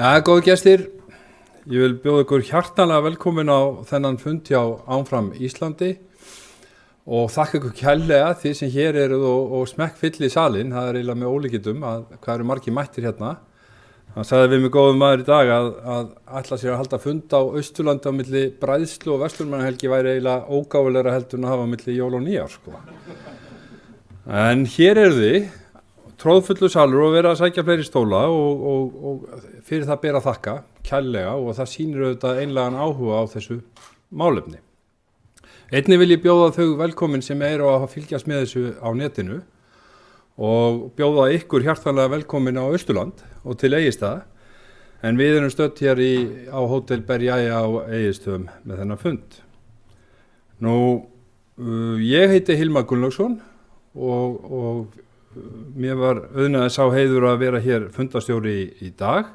Ja, góðu gestir, ég vil bjóða ykkur hjartanlega velkomin á þennan fund hjá Áfram Íslandi og þakka ykkur kærlega því sem hér eruð og smekkfylli í salinn. Það eiginlega með ólíkindum að hvað eru margir mættir hérna. Það sagði við mig góðum maður í dag að ætla sér að halda fund á Austurlandi á milli bræðslu og verslunarmannahelgi væri eiginlega ógáfulegra heldur en að hafa á milli jól og nýár, sko. En hér eru þið, tróðfullu salur og vera að sækja fleiri stóla og fyrir það ber að þakka kærlega og það sýnir auðvitað einlegan áhuga á þessu málefni. Einnig vil ég bjóða þau velkomin sem eru að fylgjast með þessu á netinu og bjóða ykkur hjartanlega velkomin á Austurland og til Egilsstaða, en við erum stödd hér á Hótel Berjæja á Egilsstöðum með þennan fund. Nú, ég heiti Hilmar Gunnlaugsson og mér var auðvitað sá heiður að vera hér fundastjóri í dag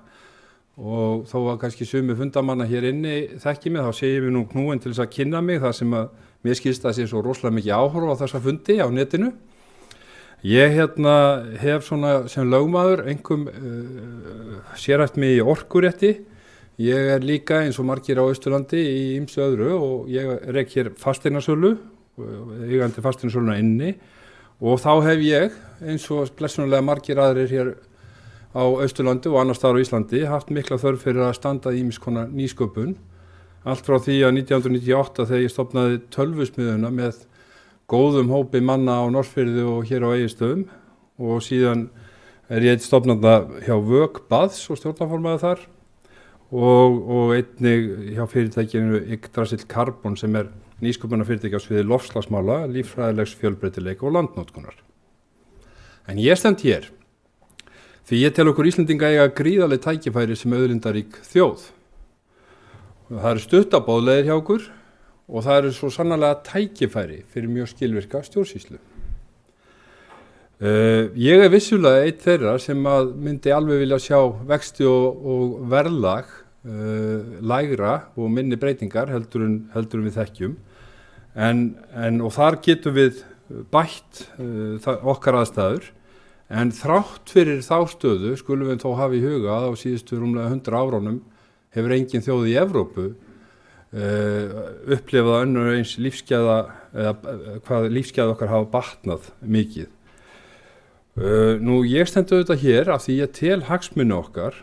og þó að kannski sumi fundamanna hér inni þekki mig, þá segi ég nú knúin til þess að kynna mig þar sem að mér skilst að sé svo rosalega mikið áhorf á þessa fundi á netinu. Ég hef svona sem lögmaður einkum sérhæft mig í orkurétti. Ég líka eins og margir á Austurlandi í ýmsu öðru og ég rek hér fasteignasölu, eigandi fasteignasöluna inni. Og þá hef ég, eins og blessunarlega margir aðrir hér á Austurlandi og annars staðar á Íslandi, haft mikla þörf fyrir að standa í ýmiss konar nýsköpun. Allt frá því að 1998 þegar ég stofnaði tölvusmiðjuna með góðum hópi manna á Norðfirði og hér á Egilsstöðum og síðan ég stofnanda hjá Vök Baðs og stjórnarformaður þar og einnig hjá fyrirtækinu Yggdrasil Carbon sem nýsköpunarfyrirtæki á sviði loftslagsmála, líffræðilegs fjölbreytileika og landnotkunar. En ég stend hér því ég tel okkur Íslendinga eiga gríðarleg tækifæri sem auðlindarík þjóð. Það eru stuttabóðlegir hjá okkur og það eru svo sannarlega tækifæri fyrir mjög skilvirka stjórnsýslu. Ég vissulega einn þeirra sem myndi alveg vilja sjá vexti og verðlag lægra og minni breytingar heldur en við þekkjum og þar getum við bætt okkar aðstæður, en þrátt fyrir þá stöðu skulum við þó hafa í huga að á síðustu rúmlega 100 árunum hefur engin þjóð í Evrópu upplifað önnur eins lífsgæða eða hvað lífsgæða okkar hafa batnað mikið. Nú ég stend auðvitað hér af því ég tel hagsmuni okkar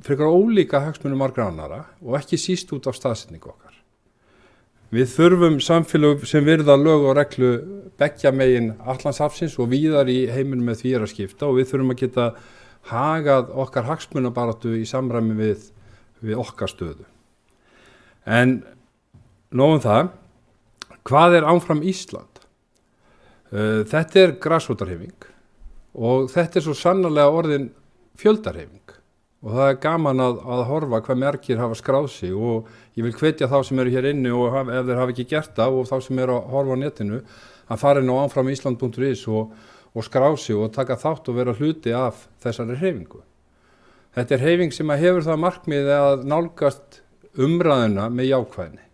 frekar ólíka hagsmuni margra annarra og ekki síst út af staðsetningu okkar. Við þurfum samfélög sem virða lög og reglu beggja megin Atlantshafsins og víðar í heiminum með því að skipta og við þurfum að geta hagað okkar hagsmunabaráttu í samræmi við okkar stöðu. En nóg það, hvað Áfram Ísland? Þetta grasrótarhreyfing og þetta svo sannarlega orðin fjöldahreyfing. Og það gaman að horfa hvað margir hafa skráð sig og ég vil hvetja þá sem eru hér inni og ef þeir hafa ekki gert það og þá sem eru að horfa á netinu að fara inn á áframisland.is og skrá sig og taka þátt og vera hluti af þessari hreyfingu. Þetta hreyfing sem hefur það markmið að nálgast umræðuna með jákvæðni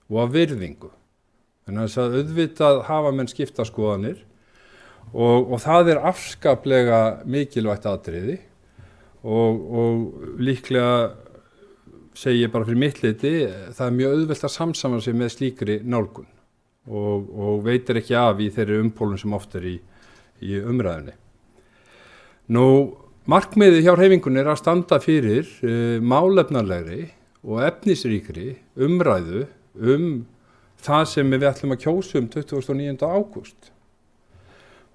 og af virðingu. Þannig að auðvitað hafa menn skipta skoðanir og það afskaplega mikilvægt atriði. Og líklega segi ég bara fyrir mitt leyti, það mjög auðvelt að samsama sig með slíkri nálgun og veitir ekki af í þeirri umpólun sem oft í umræðunni. Nú, markmiðið hjá hreyfingunni að standa fyrir málefnalegri og efnisríkri umræðu það sem við ætlum að kjósa 29. ágúst.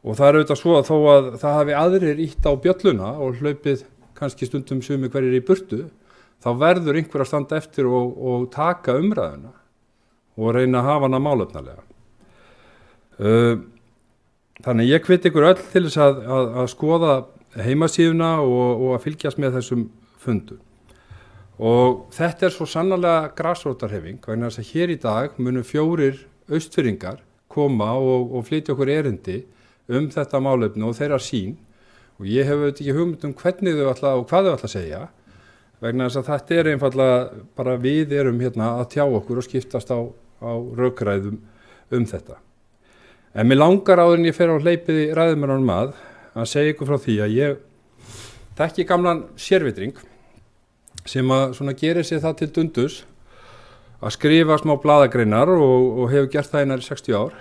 Og það auðvitað svo að þó að það hafi aðrir ýtt á bjölluna og hlaupið kannski stundum sumi hverjir í burtu, þá verður einhver að standa eftir og taka umræðuna og reyna að hafa hana málefnalega. Þannig ég hveti ykkur öll til þess að skoða heimasíðuna og að fylgjast með þessum fundum. Og þetta svo sannarlega grasrótarhreyfing, vegna þess að hér í dag munu 4 Austfirðingar koma og flytja okkur erindi þetta málefni og þeirra sýn. Og ég hef ekki hugmynd hvernig þau ætla og hvað þau ætla að segja, vegna þess að þetta einfaldlega bara við erum hérna að tjá okkur og skiptast á rökræðum þetta. En mér langar áður en ég fer á hleypið í ræðumennunum að segja ykkur frá því að ég þekki gamlan sérvitring sem að svona gerir sér það til dundus að skrifa smá blaðagreinar og hefur gert það í 60 ár.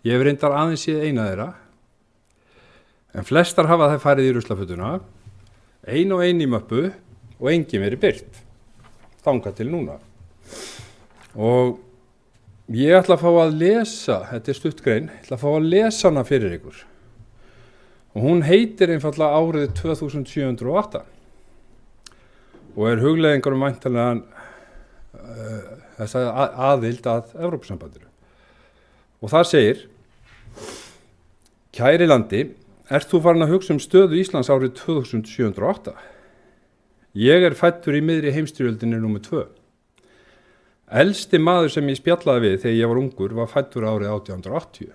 Ég hef reyndar aðeins séð eina þeirra, en flestar hafa þær farið í ruslafötuna, ein og ein í möppu og engin verið birt, þangað til núna. Og ég ætla að fá að lesa, þetta stutt grein, ég ætla að fá að lesa hana fyrir ykkur. Og hún heitir einfaldlega árið 2708 og hugleiðingar væntanlegan þessa aðild að Evrópusambandinu. Og það segir: Kæri landi, ert þú farin að hugsa stöðu Íslands árið 2708? Ég fæddur í miðri heimsstyrjöldinni nr. 2. Elsti maður sem ég spjallaði við þegar ég var ungur var fæddur árið 1880.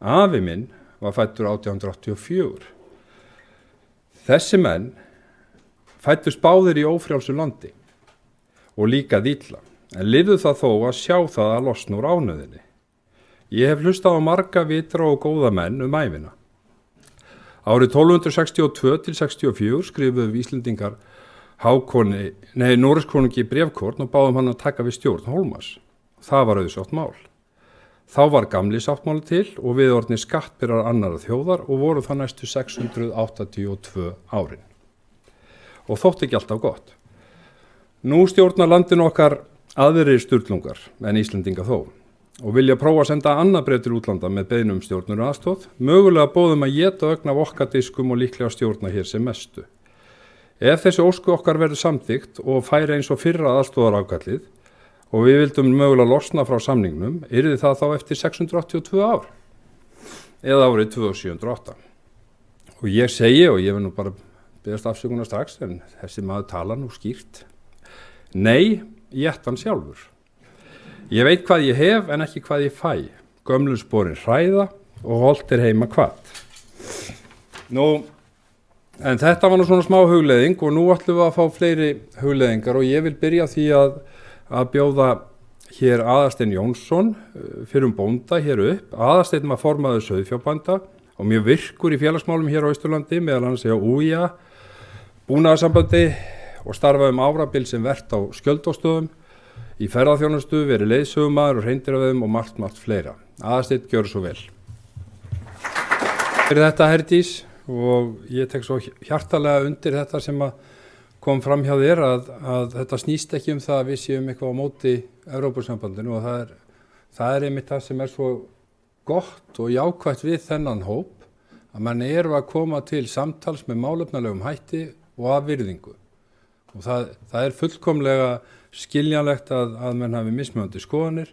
Afi minn var fæddur 1884. Þessi menn fæddust báðir í ófrjálsu landi og líka illa, en lifðu það þó að sjá það að losna úr ánauðinni. Ég hef hlustað á marga vitra og góða menn ævina. Árið 1262 til 64 skrifuðu Íslendingar Noregskonungi bréfkorn og báðum hann að taka við stjórn Hólmars. Það var auðsótt mál. Þá var gamli sáttmáli til og við orðnir skattbyrjar annarra þjóðar og voru það næstu 682 árin. Og þótti ekki alltaf gott. Nú stjórnar landinu okkar aðrir sturlungar en Íslendinga þó og vilja prófa að senda annað bréf til útlanda með beiðnum stjórnur og aðstoð, mögulega bóðum að éta ögn af okkar diskum og líklega stjórna hér sem mestu. Ef þessi ósku okkar verður samþykkt og færi eins og fyrra aðstoðarafkallið og við vildum mögulega losna frá samningnum, yrði það þá eftir 682 ár eða árið 2708. Og ég segi, og ég vil nú bara biðjast afsökunar strax, en þessi maður tala nú skýrt: Nei, éttan sjálfur. Ég veit hvað ég hef en ekki hvað ég fæ. Gömlu sporin hræða og hollt heima hvað. Nú, en þetta var nú svona smá hugleiðing og nú ætlum við að fá fleiri hugleiðingar og ég vil byrja því að bjóða hér Aðarstein Jónsson fyrir bónda hér upp. Aðarsteinn var formaður sauðfjárbænda og mjög virkur í félagsmálum hér á Austurlandi, meðal annars hjá UIA, búnaðarsambandi, og starfaði árabil sem vert á skjöldóstöðum, í ferðaþjónustu, verið leiðsögumaður og hreindýraveiðum og margt fleira. Aðarsteinn, gjörðu svo vel. Fyrir þetta, Herdís, og ég tek svo hjartalega undir þetta sem kom fram hjá þér að þetta snýst ekki það að við séum eitthvað á móti Evrópusambandinu, og það einmitt það sem svo gott og jákvætt við þennan hóp, að mann að koma til samtals með málefnalegum hætti og af virðingu. Og það fullkomlega skiljanlegt að menn hafi mismunandi skoðanir,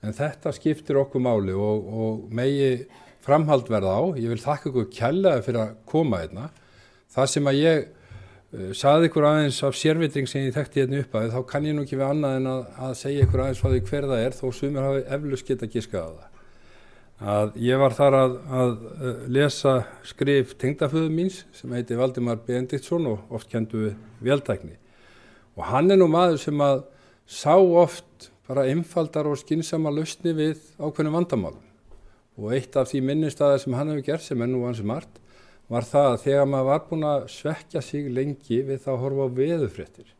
en þetta skiptir okkur máli og megi framhald verða á. Ég vil þakka ykkur kærlega fyrir að koma hérna. Það sem að ég sagði ykkur aðeins af sérvitring sem ég þekkti hérna upp að, þá kann ég nú ekki við annað en að segja ykkur aðeins frá því hver það þó sumir hafi eflaust geta giskað á það. Að ég var þar að lesa skrif tengdaföður míns sem heiti Valdimar Benediktsson og oft kenndu við véltækni. Og hann nú maður sem að sá oft bara einfaldar og skynsama lausni við ákveðnum vandamálum. Og eitt af því minnisstaðir sem hann hefur gert, sem nú ansi margt, var það að þegar maður var búinn að svekkja sig lengi við það að horfa á veðurfréttir.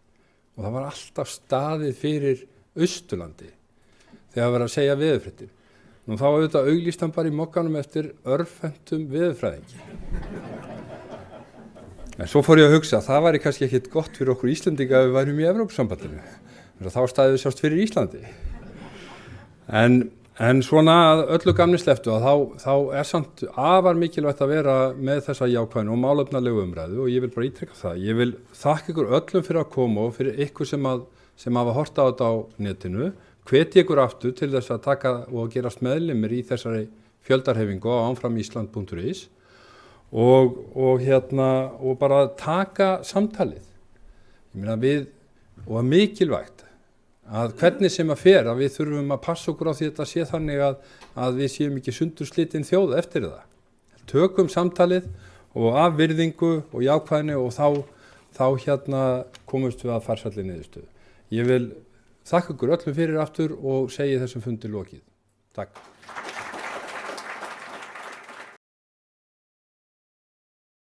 Og það var alltaf staðið fyrir Austurlandi þegar var að segja veðurfréttir. Nú þá auðvitað auglýst hann bara í mokkanum eftir örvhentum veðurfræðingi. En svo fór ég að hugsa að það væri kannski ekkit gott fyrir okkur Íslendinga að við værum í Evrópusambandinu. Þá stæðum við sjást fyrir Íslandi. En svona að öllu gamni slepptu að þá samt afar mikilvægt að vera með þessa jákvæðinu og málefnalegu umræðu, og ég vil bara ítreka það. Ég vil þakka ykkur öllum fyrir að koma og fyrir ykkur sem hafa hort á þetta á netinu. Hvet ykkur aftur til þess að taka og gerast meðlimir í þessari fjöldarhefingu á anframisland.is og bara taka samtalið. Ég meina og að mikilvægt að hvernig sem að fer að við þurfum að passa okkur á því að þetta sé þannig að við séum ekki sundurslitinn þjóð eftir það. Tökum samtalið og af virðingu og jákvæðni og þá komumst við að farsælli niðurstöðu. Ég vil þakka ykkur öllum fyrir aftur og segi þessum fundi lokið. Takk.